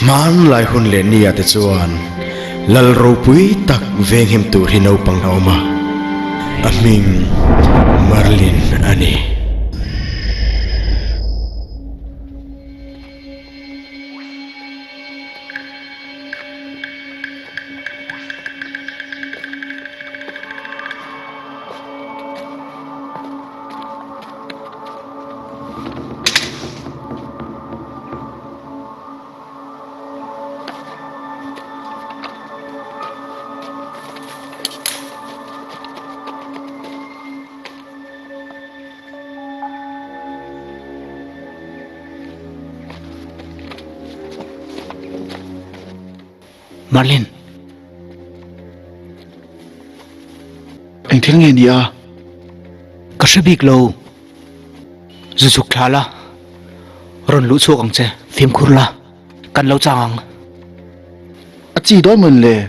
man lai hun le nia te chuan lal ro pui tak veng hem tur hi no pang na oma aming Marlin ani Marlin, anh thấy nghe đi à? Có sẽ bị lâu, dù sụp thà la, rồi lũ xua càng che, phim khôn la, cần lâu chăng? À chỉ đó mình lệ,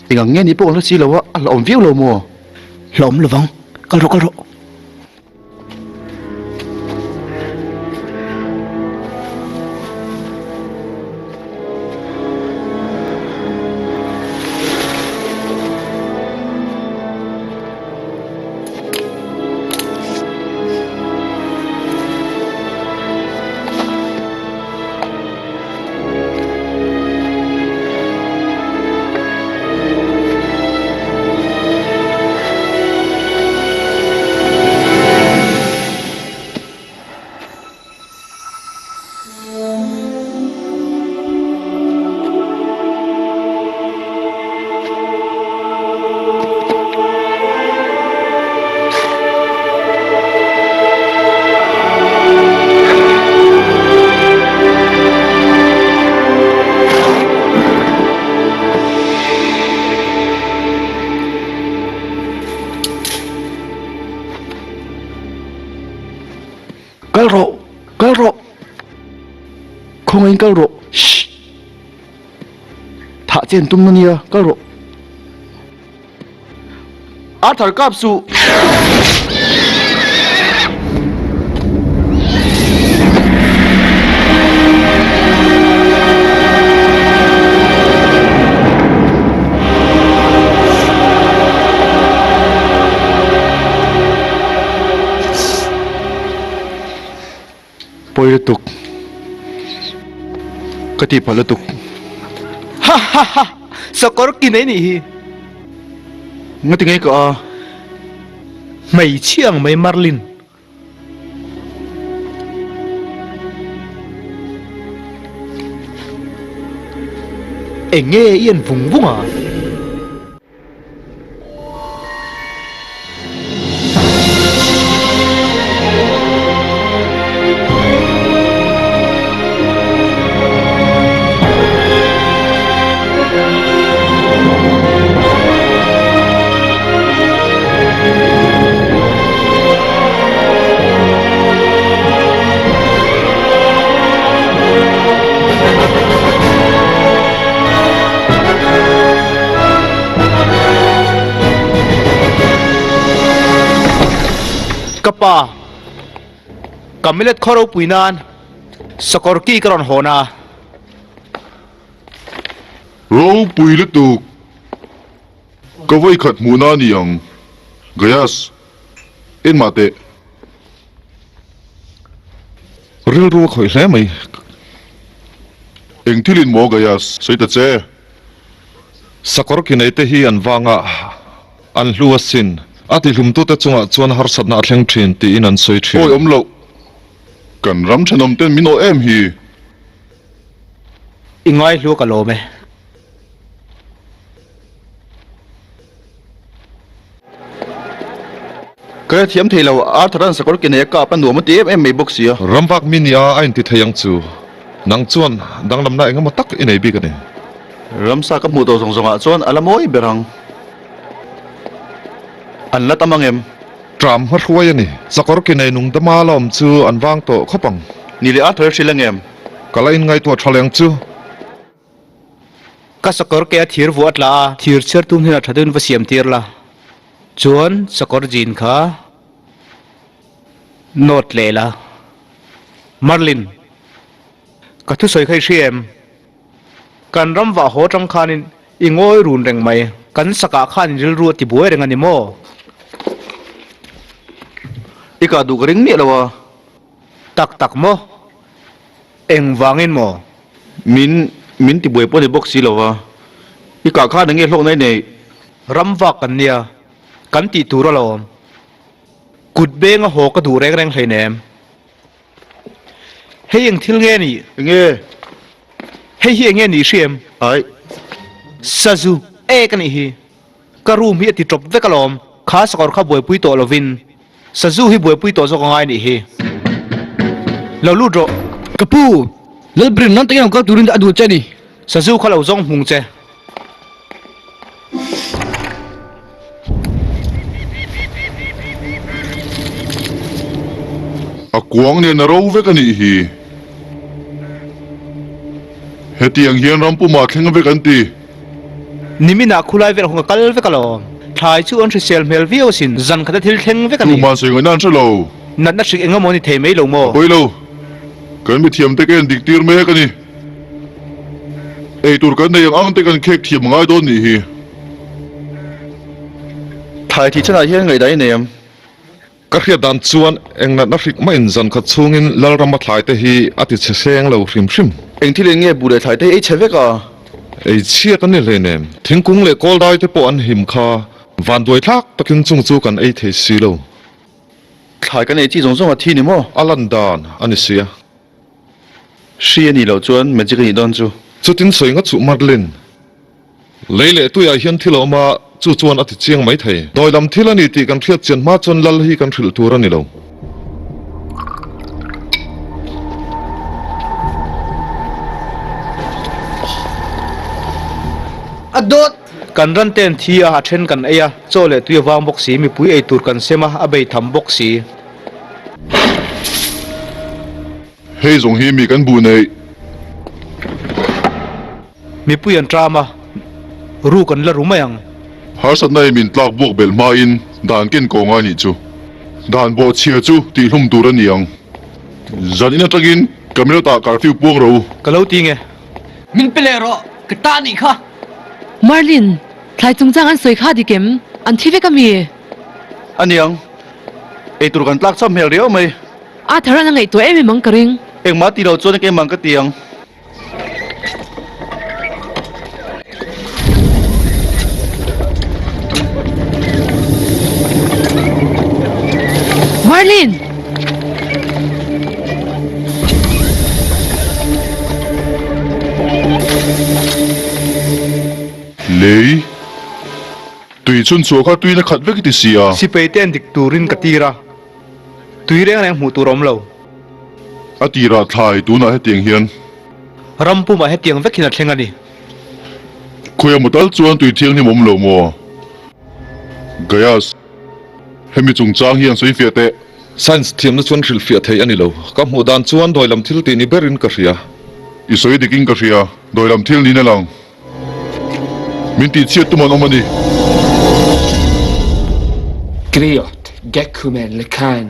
tiếng nghe đi bộ nó chỉ là what, là ổn viết lâu mùa, Lộm là vong, có rồi. Cái rộ, không anh cái rộ, thả trên tung nó nia, cái rộ, thở cáp su. Poi letuk, ketipa letuk. Ha, sakor kinai ni. Ngati ngay ka, Mày chiang mày Marlin. Anh nghe yên vùng vùng à? Kapa, kamilet khoro puinan, sakor ki karon hona. Rau pui letuk kawai khat muna niyang gayas in mate real ro khoi hle mai. eng thilin mo gayas soita che Sakor kinai te hi an wanga an hluasin ati hlumtu te chunga chuan har satna thleng thin ti in an soi thin oi omlo kan ram thanom ten mino em hi Ingai lu ka lo me. Cái thiếm thì là thằng sẽ có cái này cả ban đầu mà tiếp em mấy bốc xí à. rambak minia ain ti thayang chu nang chuan danglam na engama tak inei bi kani Ram sa cấp mù tàu song song à, chuan alamoi berang. Anh là tamang em, tram har huai ani sakor kinai nung dama lom chu an wang to khopang ni le thở silang em. kala in ngai to thaleng chu Ka sakor ke thir vuat la, thir cher tum hina thadun va siam tir la. Chuan sakor jin kha not le la. Marlin, ka thu soi khai em kan ram wa ho tang khanin ingoi run reng mai kan saka khan ril ru ti buai reng ani mo ika du ring mi lawa tak tak mo eng wangin mo min ti buai pon box si lawa ika kha nge hlok nai nei ram wa kan nia kan ti tu ro lo kut beng a ho ka du reng reng hleinem hei eng thil nge ni nge hei hi nge ni shem ai sazu e kan hi karum hi ti top ve kalom kha sakor kha boi pui to lovin sazu hi boi pui to zo ngai ni hi lo lu ro kapu lal brin nan tayang ka turin da adu chani sazu kha lo zong hung che a kuang ne na ro ve kan hi hetiang hian ram pu ma thleng ve kan ti nimina khulai vel hung kal ve kalom thai chu on sel mel vio sin zan khata thil theng ve kan tu ni ma se ngai nan chalo nat na sik enga moni thei mei lo mo boilo kan mi thiam te ken dik tir me kan ni ei tur kan nei ang te kan khek thiam ngai don ni hi thai thi chana hian ngai dai nem ka khia dan chuan eng na rik ma in zan kha chungin lal ram thlai te hi ati che seng lo hrim hrim eng thil nge bu le thai te ei cheve ka ei chia kan ni le nem thingkung le kol dai te po an him kha van doi thak takin chung chu kan ei thei si lo thai kan ei chi zong zong a thi ni mo alan dan ani sia shi ani lo chuan me chi ni don chu chutin soinga chu marlin leile tu ya hian thilo ma chu chuan ati chiang mai thei doilam thilani ti kan thriat chen ma chon lal hi kan thril tur ani lo adot kan ran ten thi a then kan eya chole tu wang box si mi pui ei tur kan sema abei tham box si hei zong hi mi kan bu nei mi pui an trama ru kan la rumayang har sat nai min tlak buak bel ma in dan ken ko nga ni chu dan bo chia chu ti hlum tur ani ang zan ina tagin kamilo ta curfew puang ro kalau ti nge min pelero ka ta ni kha Marlin, thlai chungchang an soi kha dikem an thi ve kami aniang ei tur kan tlak cham hel reo mai a thara na ngai to em mang karing eng ma ti lo chuan ke mang ka tiang Marlin lei tui chun chu kha tui na khat ve ki ti sia si pe ten dik turin katira tui reng reng mu turom lo atira thlai tu na hetiang hian rampu ma hetiang vekina thlengani khoya mutal chuan tui thiang ni mom lo mo gayas hemi chung chang hian soi fiate science thiam na chuan thril fia thei ani lo ka hmu dan chuan doilam thil ti ni berin ka ria isoi diking ka ria doilam thil ni na lang min ti chiat tu man omani griot gekumen le kan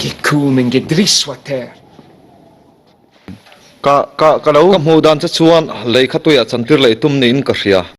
gekumen gedriswater ka lo ka hmu dan cha chuan lei kha tuya chantir lei tum ni in ka ria